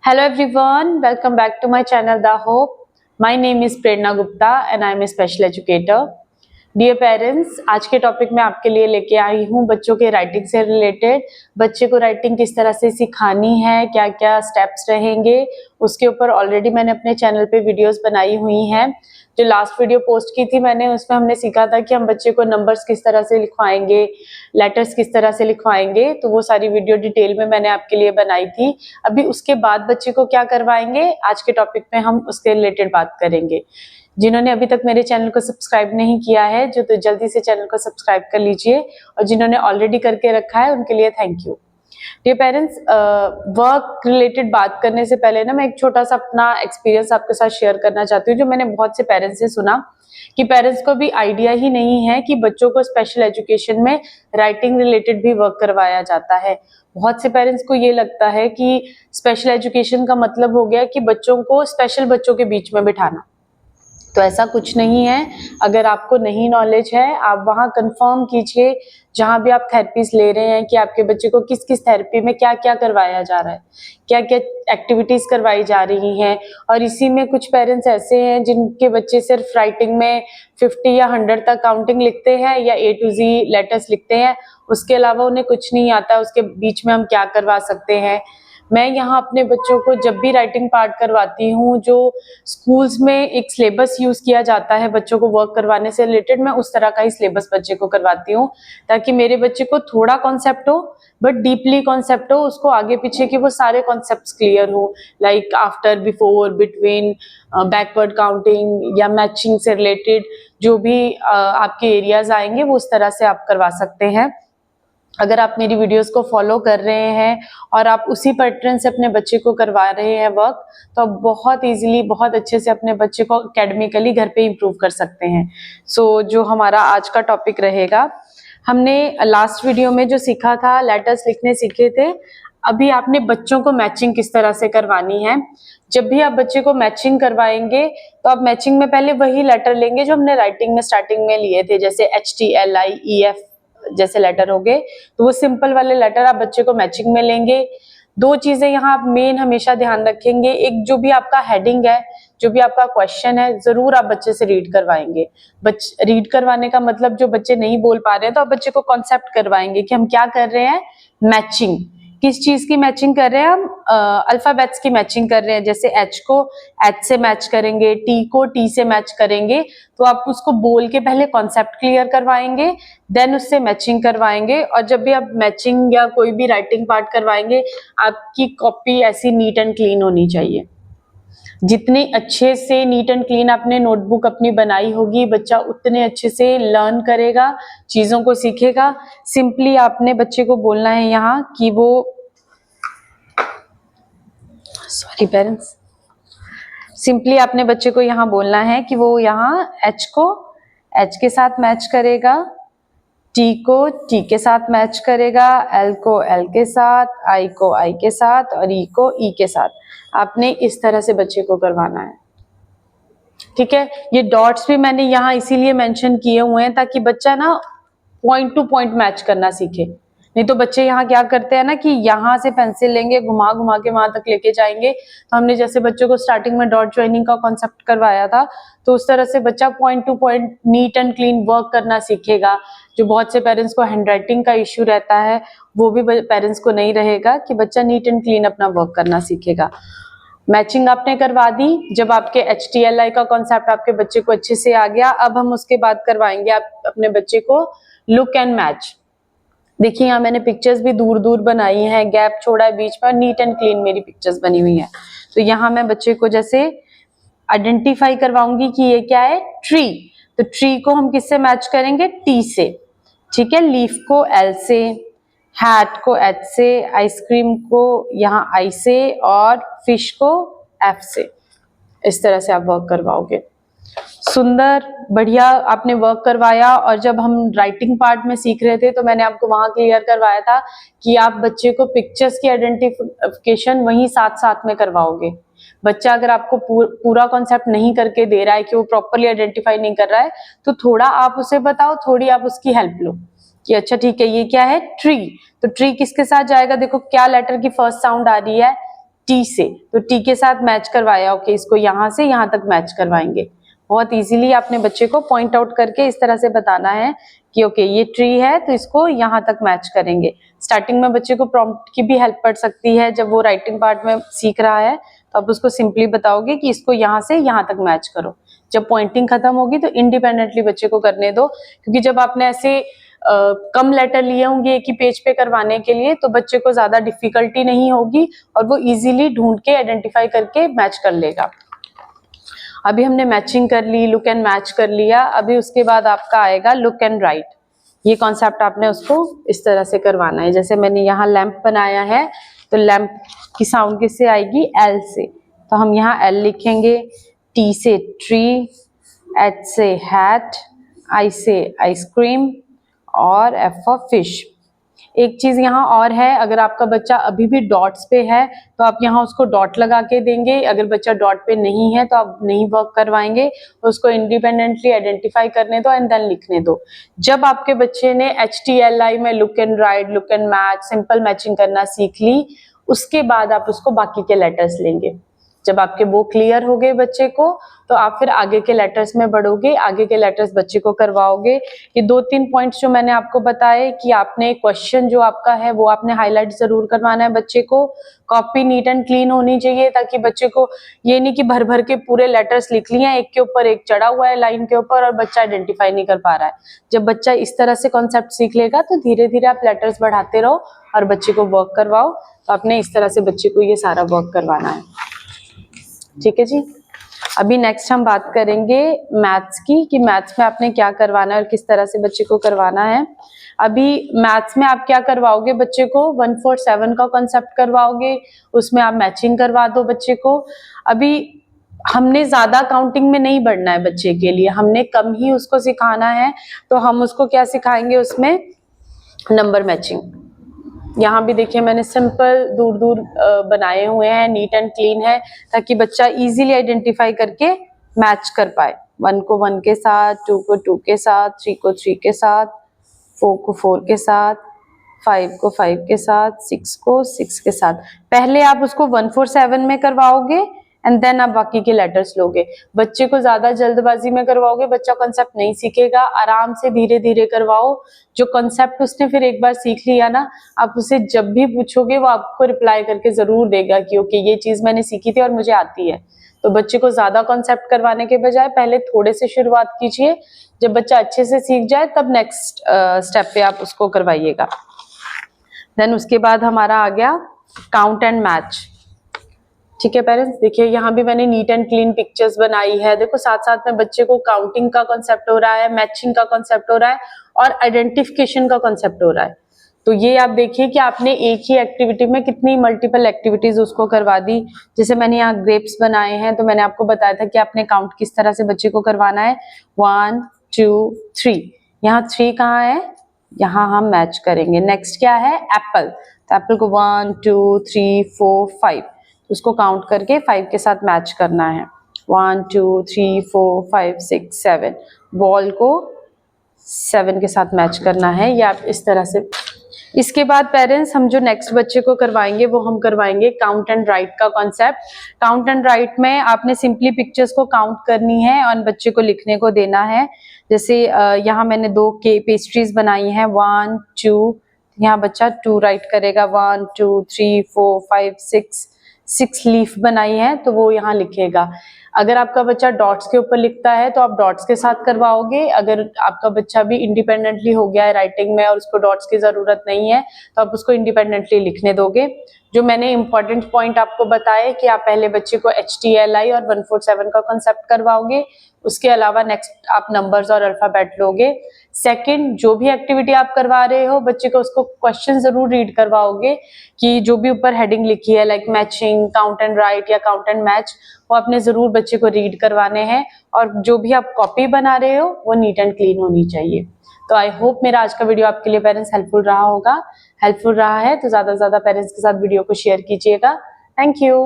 Hello everyone, welcome back to my channel The Hope. My name is Prerna Gupta and I am a special educator. Dear parents, आज के topic में आपके लिए लेके आई हूँ बच्चों के राइटिंग से रिलेटेड। बच्चे को राइटिंग किस तरह से सिखानी है, क्या क्या स्टेप्स रहेंगे, उसके ऊपर ऑलरेडी मैंने अपने चैनल पे वीडियोस बनाई हुई हैं। जो लास्ट वीडियो पोस्ट की थी मैंने, उसमें हमने सीखा था कि हम बच्चे को नंबर्स किस तरह से लिखवाएंगे, लेटर्स किस तरह से लिखवाएंगे, तो वो सारी वीडियो डिटेल में मैंने आपके लिए बनाई थी। अभी उसके बाद बच्चे को क्या करवाएंगे, आज के टॉपिक में हम उसके रिलेटेड बात करेंगे। जिन्होंने अभी तक मेरे चैनल को सब्सक्राइब नहीं किया है जो तो जल्दी से चैनल को सब्सक्राइब कर लीजिए, और जिन्होंने ऑलरेडी करके रखा है उनके लिए thank you. Dear parents, work related बात करने से पहले ना मैं एक छोटा सा अपना एक्सपीरियंस आपके साथ शेयर करना चाहती हूँ, जो मैंने बहुत से पेरेंट्स से सुना कि पेरेंट्स को भी आइडिया ही नहीं है कि बच्चों को स्पेशल एजुकेशन में राइटिंग रिलेटेड भी वर्क करवाया जाता है। बहुत से पेरेंट्स को ये लगता है कि स्पेशल एजुकेशन का मतलब हो गया कि बच्चों को स्पेशल बच्चों के बीच में बिठाना, तो ऐसा कुछ नहीं है। अगर आपको नहीं नॉलेज है, आप वहाँ कंफर्म कीजिए जहाँ भी आप थेरेपीज ले रहे हैं कि आपके बच्चे को किस किस थेरेपी में क्या क्या करवाया जा रहा है, क्या क्या एक्टिविटीज करवाई जा रही हैं। और इसी में कुछ पेरेंट्स ऐसे हैं जिनके बच्चे सिर्फ राइटिंग में 50 या 100 तक काउंटिंग लिखते हैं या A to Z लेटर्स लिखते हैं, उसके अलावा उन्हें कुछ नहीं आता। उसके बीच में हम क्या करवा सकते हैं। मैं यहाँ अपने बच्चों को जब भी राइटिंग पार्ट करवाती हूँ, जो स्कूल्स में एक सिलेबस यूज किया जाता है बच्चों को वर्क करवाने से रिलेटेड, मैं उस तरह का ही सिलेबस बच्चे को करवाती हूँ, ताकि मेरे बच्चे को थोड़ा कॉन्सेप्ट हो बट डीपली कॉन्सेप्ट हो, उसको आगे पीछे के वो सारे कॉन्सेप्ट्स क्लियर हो, like after, before, between, backward counting या मैचिंग से रिलेटेड जो भी आपके एरियाज आएंगे वो उस तरह से आप करवा सकते हैं। अगर आप मेरी वीडियोस को फॉलो कर रहे हैं और आप उसी पैटर्न से अपने बच्चे को करवा रहे हैं वर्क, तो आप बहुत इजीली, बहुत अच्छे से अपने बच्चे को एकेडमिकली घर पे इम्प्रूव कर सकते हैं। जो हमारा आज का टॉपिक रहेगा, हमने लास्ट वीडियो में जो सीखा था, लेटर्स लिखने सीखे थे। अभी आपने बच्चों को मैचिंग किस तरह से करवानी है। जब भी आप बच्चे को मैचिंग करवाएंगे तो आप मैचिंग में पहले वही लेटर लेंगे जो हमने राइटिंग में स्टार्टिंग में लिए थे, जैसे HTLIEF जैसे लेटर हो गए, तो वो सिंपल वाले लेटर आप बच्चे को मैचिंग में लेंगे। दो चीजें यहाँ आप मेन हमेशा ध्यान रखेंगे, एक जो भी आपका हेडिंग है, जो भी आपका क्वेश्चन है, जरूर आप बच्चे से रीड करवाएंगे। रीड करवाने का मतलब जो बच्चे नहीं बोल पा रहे हैं तो आप बच्चे को कॉन्सेप्ट करवाएंगे कि हम क्या कर रहे हैं, मैचिंग। किस चीज की मैचिंग कर रहे हैं हम, अल्फाबेट्स की मैचिंग कर रहे हैं। जैसे H को H से मैच करेंगे, T को T से मैच करेंगे, तो आप उसको बोल के पहले कॉन्सेप्ट क्लियर करवाएंगे, देन उससे मैचिंग करवाएंगे। और जब भी आप मैचिंग या कोई भी राइटिंग पार्ट करवाएंगे, आपकी कॉपी ऐसी नीट एंड क्लीन होनी चाहिए। जितने अच्छे से नीट एंड क्लीन आपने नोटबुक अपनी बनाई होगी, बच्चा उतने अच्छे से लर्न करेगा, चीजों को सीखेगा। सिंपली आपने बच्चे को बोलना है यहाँ कि वो, सॉरी पेरेंट्स, सिंपली आपने बच्चे को यहाँ बोलना है कि वो यहाँ H को H के साथ मैच करेगा, T को T के साथ मैच करेगा, L को L के साथ, I को I के साथ और E को E के साथ। आपने इस तरह से बच्चे को करवाना है, ठीक है। ये डॉट्स भी मैंने यहाँ इसीलिए मेंशन किए हुए हैं ताकि बच्चा ना पॉइंट टू पॉइंट मैच करना सीखे। नहीं तो बच्चे यहाँ क्या करते हैं ना कि यहाँ से पेंसिल लेंगे, घुमा घुमा के वहां तक लेके जाएंगे। तो हमने जैसे बच्चों को स्टार्टिंग में डॉट ज्वाइनिंग का कॉन्सेप्ट करवाया था, तो उस तरह से बच्चा point two point neat and clean work करना सीखेगा। जो बहुत से पेरेंट्स को हैंडराइटिंग का इश्यू रहता है, वो भी पेरेंट्स को नहीं रहेगा कि बच्चा नीट एंड क्लीन अपना वर्क करना सीखेगा। मैचिंग आपने करवा दी, जब आपके HTLI का कॉन्सेप्ट आपके बच्चे को अच्छे से आ गया, अब हम उसके बाद करवाएंगे आप अपने बच्चे को लुक एंड मैच। देखिए यहाँ मैंने पिक्चर्स भी दूर दूर बनाई हैं, गैप छोड़ा है बीच में, नीट एंड क्लीन मेरी पिक्चर्स बनी हुई हैं। तो यहाँ मैं बच्चे को जैसे आइडेंटिफाई करवाऊंगी कि ये क्या है, ट्री। तो ट्री को हम किससे मैच करेंगे, T से, ठीक है। लीफ को L से, हैट को H से, आइसक्रीम को यहाँ I से और फिश को F से। इस तरह से आप वर्क करवाओगे। सुंदर, बढ़िया आपने वर्क करवाया। और जब हम राइटिंग पार्ट में सीख रहे थे तो मैंने आपको वहां क्लियर करवाया था कि आप बच्चे को पिक्चर्स की आइडेंटिफिकेशन वहीं साथ साथ में करवाओगे। बच्चा अगर आपको पूरा कॉन्सेप्ट नहीं करके दे रहा है, कि वो प्रॉपरली आइडेंटिफाई नहीं कर रहा है, तो थोड़ा आप उसे बताओ, थोड़ी आप उसकी हेल्प लो कि अच्छा ठीक है ये क्या है, ट्री। तो ट्री किसके साथ जाएगा, देखो क्या लेटर की फर्स्ट साउंड आ रही है, टी से, तो टी के साथ मैच करवाया, ओके इसको यहाँ से यहाँ तक मैच करवाएंगे। बहुत इजीली आपने बच्चे को पॉइंट आउट करके इस तरह से बताना है कि ओके ये ट्री है तो इसको यहाँ तक मैच करेंगे। स्टार्टिंग में बच्चे को प्रॉम्प्ट की भी हेल्प पड़ सकती है, जब वो राइटिंग पार्ट में सीख रहा है तो आप उसको सिंपली बताओगे कि इसको यहाँ से यहाँ तक मैच करो। जब पॉइंटिंग खत्म होगी तो इंडिपेंडेंटली बच्चे को करने दो, क्योंकि जब आपने ऐसे कम लेटर लिए होंगे एक ही पेज पे करवाने के लिए तो बच्चे को ज्यादा डिफिकल्टी नहीं होगी और वो इजीली ढूंढ के आइडेंटिफाई करके मैच कर लेगा। अभी हमने मैचिंग कर ली, लुक एंड मैच कर लिया, अभी उसके बाद आपका आएगा लुक एंड राइट। ये कॉन्सेप्ट आपने उसको इस तरह से करवाना है। जैसे मैंने यहाँ लैंप बनाया है तो लैंप की साउंड किससे आएगी, एल से, तो हम यहाँ एल लिखेंगे, टी से ट्री, एच से हैट, आई से आइसक्रीम और एफ फॉर फिश। एक चीज यहाँ और है, अगर आपका बच्चा अभी भी डॉट्स पे है तो आप यहाँ उसको डॉट लगा के देंगे, अगर बच्चा डॉट पे नहीं है तो आप नहीं वर्क करवाएंगे, उसको इंडिपेंडेंटली आइडेंटिफाई करने दो एंड देन लिखने दो। जब आपके बच्चे ने HTLI में look and right, look and match, simple matching करना सीख ली, उसके बाद आप उसको बाकी के लेटर्स लेंगे। जब आपके वो क्लियर हो गए बच्चे को तो आप फिर आगे के लेटर्स में बढ़ोगे, आगे के लेटर्स बच्चे को करवाओगे। ये 2-3 पॉइंट्स जो मैंने आपको बताए कि आपने क्वेश्चन जो आपका है वो आपने हाईलाइट जरूर करवाना है बच्चे को, कॉपी नीट एंड क्लीन होनी चाहिए ताकि बच्चे को ये नहीं कि भर भर के पूरे लेटर्स लिख लिए, एक के ऊपर एक चढ़ा हुआ है लाइन के ऊपर और बच्चा आइडेंटिफाई नहीं कर पा रहा है। जब बच्चा इस तरह से कॉन्सेप्ट सीख लेगा तो धीरे धीरे आप लेटर्स बढ़ाते रहो और बच्चे को वर्क करवाओ। तो आपने इस तरह से बच्चे को ये सारा वर्क करवाना है, ठीक है जी। अभी नेक्स्ट हम बात करेंगे मैथ्स की, कि मैथ्स में आपने क्या करवाना है और किस तरह से बच्चे को करवाना है। अभी मैथ्स में आप क्या करवाओगे बच्चे को, 1-4-7 का कॉन्सेप्ट करवाओगे, उसमें आप मैचिंग करवा दो बच्चे को। अभी हमने ज्यादा काउंटिंग में नहीं बढ़ना है बच्चे के लिए, हमने कम ही उसको सिखाना है, तो हम उसको क्या सिखाएंगे उसमें, नंबर मैचिंग। यहाँ भी देखिए मैंने सिंपल दूर दूर बनाए हुए हैं, नीट एंड क्लीन है ताकि बच्चा इजीली आइडेंटिफाई करके मैच कर पाए। 1 को 1 के साथ, 2 को 2 के साथ, 3 को 3 के साथ, 4 को 4 के साथ, 5 को 5 के साथ, 6 को 6 के साथ। पहले आप उसको 1-4-7 में करवाओगे एंड देन आप बाकी के लेटर्स लोगे। बच्चे को ज्यादा जल्दबाजी में करवाओगे, बच्चा कॉन्सेप्ट नहीं सीखेगा, आराम से धीरे धीरे करवाओ। जो कॉन्सेप्ट उसने फिर एक बार सीख लिया ना, आप उसे जब भी पूछोगे वो आपको रिप्लाई करके जरूर देगा कि ओके ये चीज मैंने सीखी थी और मुझे आती है। तो बच्चे को ज्यादा कॉन्सेप्ट करवाने के बजाय पहले थोड़े से शुरुआत कीजिए, जब बच्चा अच्छे से सीख जाए तब नेक्स्ट स्टेप पे आप उसको करवाइएगा। देन उसके बाद हमारा आ गया काउंट एंड मैच, ठीक है पेरेंट्स। देखिए यहाँ भी मैंने नीट एंड क्लीन पिक्चर्स बनाई है, देखो साथ साथ में बच्चे को काउंटिंग का कॉन्सेप्ट हो रहा है, मैचिंग का कॉन्सेप्ट हो रहा है और आइडेंटिफिकेशन का कॉन्सेप्ट हो रहा है। तो ये आप देखिए कि आपने एक ही एक्टिविटी में कितनी मल्टीपल एक्टिविटीज उसको करवा दी। जैसे मैंने यहाँ ग्रेप्स बनाए हैं तो मैंने आपको बताया था कि आपने काउंट किस तरह से बच्चे को करवाना है, 1 2 3। यहाँ 3 कहाँ है, यहाँ हम मैच करेंगे। नेक्स्ट क्या है, एप्पल, तो एप्पल को 1 2 3 4 5, उसको काउंट करके 5 के साथ मैच करना है, 1 2 3 4 5 6 7। बॉल को 7 के साथ मैच करना है, या आप इस तरह से। इसके बाद पेरेंट्स हम जो नेक्स्ट बच्चे को करवाएंगे वो हम करवाएंगे काउंट एंड राइट का कॉन्सेप्ट। काउंट एंड राइट में आपने सिंपली पिक्चर्स को काउंट करनी है और बच्चे को लिखने को देना है। जैसे यहाँ मैंने 2 पेस्ट्रीज बनाई हैं, 1 2, यहाँ बच्चा 2 राइट करेगा, 1 2 3 4 5 6 लीफ बनाई है तो वो यहाँ लिखेगा। अगर आपका बच्चा डॉट्स के ऊपर लिखता है तो आप डॉट्स के साथ करवाओगे। अगर आपका बच्चा भी इंडिपेंडेंटली हो गया है राइटिंग में और उसको डॉट्स की जरूरत नहीं है तो आप उसको इंडिपेंडेंटली लिखने दोगे। जो मैंने इंपॉर्टेंट पॉइंट आपको बताया कि आप पहले बच्चे को HTLI और 1-4-7 का कॉन्सेप्ट करवाओगे, उसके अलावा नेक्स्ट आप नंबर्स और अल्फाबेट लोगे। सेकंड, जो भी एक्टिविटी आप करवा रहे हो बच्चे को उसको क्वेश्चन जरूर रीड करवाओगे कि जो भी ऊपर हेडिंग लिखी है like matching, count and right या काउंट एंड मैच, वो आपने जरूर बच्चे को रीड करवाने हैं। और जो भी आप कॉपी बना रहे हो वो नीट एंड क्लीन होनी चाहिए। तो आई होप मेरा आज का वीडियो आपके लिए पेरेंट्स हेल्पफुल रहा होगा। हेल्पफुल रहा है तो ज्यादा से ज्यादा पेरेंट्स के साथ वीडियो को शेयर कीजिएगा। Thank you.